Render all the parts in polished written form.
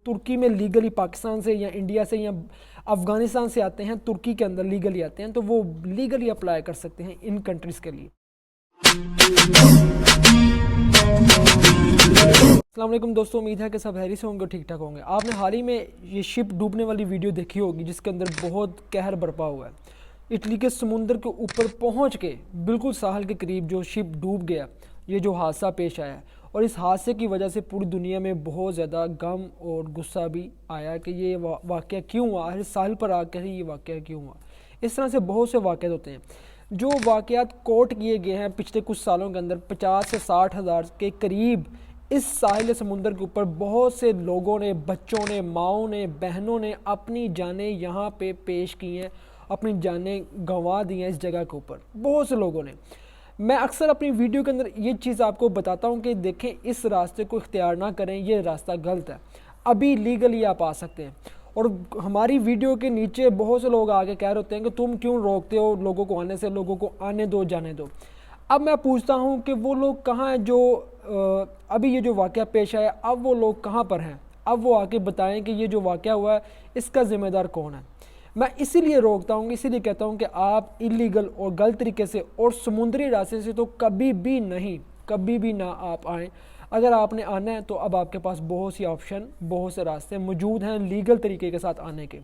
ترکی میں لیگلی پاکستان سے یا انڈیا سے یا افغانستان سے آتے ہیں، ترکی کے اندر لیگلی آتے ہیں، تو وہ لیگلی اپلائی کر سکتے ہیں ان کنٹریز کے لیے۔ السلام علیکم دوستوں، امید ہے کہ سب خیریت سے ہوں گے، ٹھیک ٹھاک ہوں گے۔ آپ نے حال ہی میں یہ شپ ڈوبنے والی ویڈیو دیکھی ہوگی جس کے اندر بہت قہر برپا ہوا ہے۔ اٹلی کے سمندر کے اوپر پہنچ کے بالکل ساحل کے قریب جو شپ ڈوب گیا، یہ جو حادثہ پیش آیا، اور اس حادثے کی وجہ سے پوری دنیا میں بہت زیادہ غم اور غصہ بھی آیا کہ یہ واقعہ کیوں ہوا، ہر ساحل پر آ کر ہی یہ واقعہ کیوں ہوا۔ اس طرح سے بہت سے واقعات ہوتے ہیں۔ جو واقعات کوٹ کیے گئے ہیں پچھلے کچھ سالوں کے اندر، 50 سے 60 ہزار کے قریب اس ساحل سمندر کے اوپر بہت سے لوگوں نے، بچوں نے، ماؤں نے، بہنوں نے اپنی جانیں یہاں پہ پیش کی ہیں، اپنی جانیں گنوا دی ہیں اس جگہ کے اوپر، بہت سے لوگوں نے۔ میں اکثر اپنی ویڈیو کے اندر یہ چیز آپ کو بتاتا ہوں کہ دیکھیں اس راستے کو اختیار نہ کریں، یہ راستہ غلط ہے، ابھی لیگلی آپ آ سکتے ہیں۔ اور ہماری ویڈیو کے نیچے بہت سے لوگ آگے کہہ رہے ہوتے ہیں کہ تم کیوں روکتے ہو لوگوں کو آنے سے، لوگوں کو آنے دو، جانے دو۔ اب میں پوچھتا ہوں کہ وہ لوگ کہاں ہیں جو ابھی یہ جو واقعہ پیش آیا، اب وہ لوگ کہاں پر ہیں؟ اب وہ آ کے بتائیں کہ یہ جو واقعہ ہوا ہے اس کا ذمہ دار کون ہے۔ میں اسی لیے روکتا ہوں، اسی لیے کہتا ہوں کہ آپ اللیگل اور غلط طریقے سے اور سمندری راستے سے تو کبھی بھی نہ آپ آئیں۔ اگر آپ نے آنا ہے تو اب آپ کے پاس بہت سی آپشن، بہت سے راستے موجود ہیں لیگل طریقے کے ساتھ آنے کے۔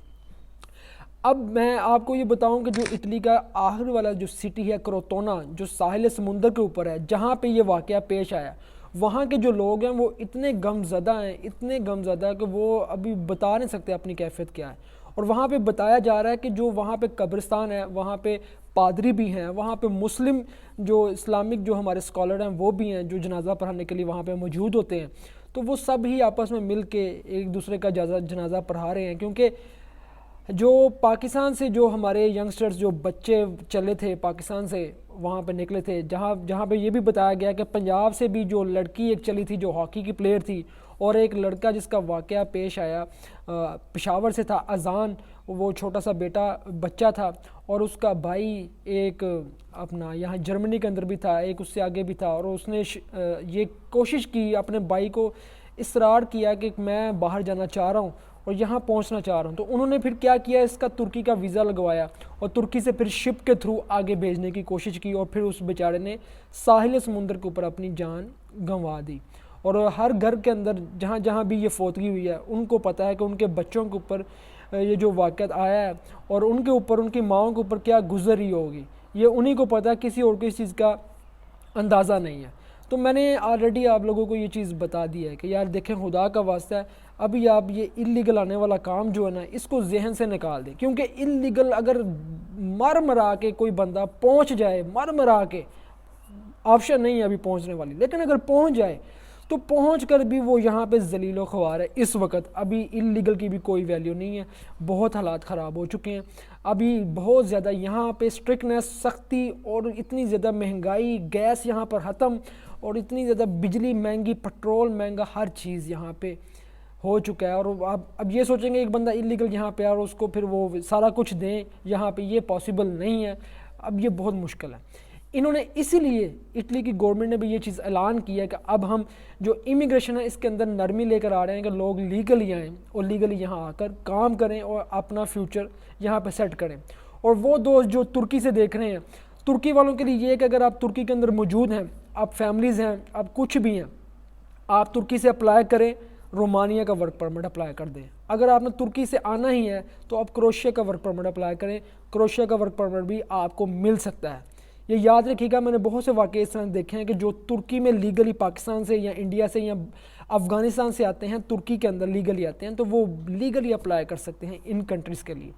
اب میں آپ کو یہ بتاؤں کہ جو اٹلی کا آخر والا جو سٹی ہے کروتونا، جو ساحل سمندر کے اوپر ہے، جہاں پہ یہ واقعہ پیش آیا، وہاں کے جو لوگ ہیں وہ اتنے غم زدہ ہیں کہ وہ ابھی بتا نہیں سکتے اپنی کیفیت کیا ہے۔ اور وہاں پہ بتایا جا رہا ہے کہ جو وہاں پہ قبرستان ہے، وہاں پہ پادری بھی ہیں، وہاں پہ مسلم جو اسلامک جو ہمارے اسکالر ہیں وہ بھی ہیں جو جنازہ پڑھانے کے لیے وہاں پہ موجود ہوتے ہیں، تو وہ سب ہی آپس میں مل کے ایک دوسرے کا جنازہ پڑھا رہے ہیں۔ کیونکہ جو پاکستان سے جو ہمارے ینگسٹرز جو بچے چلے تھے پاکستان سے، وہاں پہ نکلے تھے، جہاں پہ یہ بھی بتایا گیا کہ پنجاب سے بھی جو لڑکی ایک چلی تھی جو ہاکی کی پلیئر تھی، اور ایک لڑکا جس کا واقعہ پیش آیا پشاور سے تھا، اذان، وہ چھوٹا سا بچہ تھا، اور اس کا بھائی ایک اپنا یہاں جرمنی کے اندر بھی تھا، ایک اس سے آگے بھی تھا، اور اس نے یہ کوشش کی اپنے بھائی کو اصرار کیا کہ میں باہر جانا چاہ رہا ہوں اور یہاں پہنچنا چاہ رہا ہوں، تو انہوں نے پھر کیا کیا، اس کا ترکی کا ویزا لگوایا اور ترکی سے پھر شپ کے تھرو آگے بھیجنے کی کوشش کی، اور پھر اس بیچارے نے ساحل سمندر کے اوپر اپنی جان گنوا دی۔ اور ہر گھر کے اندر جہاں بھی یہ فوتگی ہوئی ہے، ان کو پتہ ہے کہ ان کے بچوں کے اوپر یہ جو واقعات آیا ہے اور ان کے اوپر، ان کی ماؤں کے اوپر کیا گزر رہی ہوگی، یہ انہی کو پتہ ہے، کسی اور کو اس چیز کا اندازہ نہیں ہے۔ تو میں نے آلریڈی آپ لوگوں کو یہ چیز بتا دی ہے کہ یار دیکھیں، خدا کا واسطہ ہے، ابھی آپ یہ اللیگل آنے والا کام جو ہے نا، اس کو ذہن سے نکال دیں، کیونکہ اللیگل اگر مرا کے کوئی بندہ پہنچ جائے، مرا کے آپشن نہیں ہے ابھی پہنچنے والی، لیکن اگر پہنچ جائے تو پہنچ کر بھی وہ یہاں پہ ذلیل و خوار ہے۔ اس وقت ابھی اللیگل کی بھی کوئی ویلیو نہیں ہے، بہت حالات خراب ہو چکے ہیں، ابھی بہت زیادہ یہاں پہ اسٹرکٹنیس، سختی، اور اتنی زیادہ مہنگائی، گیس یہاں پر ختم، اور اتنی زیادہ بجلی مہنگی، پٹرول مہنگا، ہر چیز یہاں پہ ہو چکا ہے۔ اور اب یہ سوچیں گے ایک بندہ اللیگل یہاں پہ اور اس کو پھر وہ سارا کچھ دیں یہاں پہ، یہ پاسبل نہیں ہے، اب یہ بہت مشکل ہے۔ انہوں نے اسی لیے اٹلی کی گورنمنٹ نے بھی یہ چیز اعلان کیا کہ اب ہم جو امیگریشن ہے اس کے اندر نرمی لے کر آ رہے ہیں کہ لوگ لیگلی آئیں اور لیگلی یہاں آ کر کام کریں اور اپنا فیوچر یہاں پہ سیٹ کریں۔ اور وہ دوست جو ترکی سے دیکھ رہے ہیں، ترکی والوں کے لیے یہ ہے کہ اگر آپ ترکی کے اندر موجود ہیں، آپ فیملیز ہیں، آپ کچھ بھی ہیں، آپ ترکی سے اپلائی کریں، رومانیہ کا ورک پرمٹ اپلائی کر دیں۔ اگر آپ نے ترکی سے آنا ہی ہے تو آپ کروشیا کا ورک پرمٹ اپلائی کریں، کروشیا کا ورک پرمٹ بھی آپ کو مل سکتا ہے۔ یہ یاد رکھیے گا، میں نے بہت سے واقعے اس طرح دیکھے ہیں کہ جو ترکی میں لیگلی پاکستان سے یا انڈیا سے یا افغانستان سے آتے ہیں، ترکی کے اندر لیگلی آتے ہیں، تو وہ لیگلی اپلائی کر سکتے ہیں ان کنٹریز کے لیے۔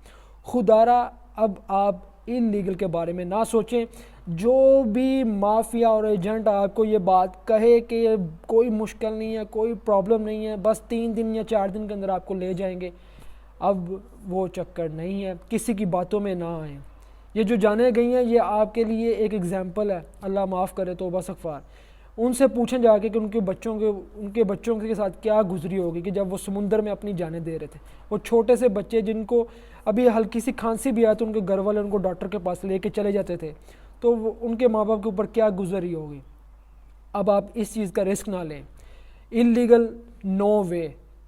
خدارا اب آپ اللیگل کے بارے میں نہ سوچیں۔ جو بھی مافیا اور ایجنٹ آپ کو یہ بات کہے کہ کوئی مشکل نہیں ہے، کوئی پرابلم نہیں ہے، بس 3 دن یا 4 دن کے اندر آپ کو لے جائیں گے، اب وہ چکر نہیں ہے، کسی کی باتوں میں نہ آئیں۔ یہ جو جانے گئی ہیں یہ آپ کے لیے ایک ایگزامپل ہے، اللہ معاف کرے، توبہ استغفار۔ ان سے پوچھیں جا کے کہ ان کے بچوں کے ساتھ کیا گزری ہوگی کہ جب وہ سمندر میں اپنی جانیں دے رہے تھے۔ وہ چھوٹے سے بچے جن کو ابھی ہلکی سی کھانسی بھی آیا تو ان کے گھر والے ان کو ڈاکٹر کے پاس لے کے چلے جاتے تھے، تو ان کے ماں باپ کے اوپر کیا گزری ہوگی۔ اب آپ اس چیز کا رسک نہ لیں، اللیگل نو وے،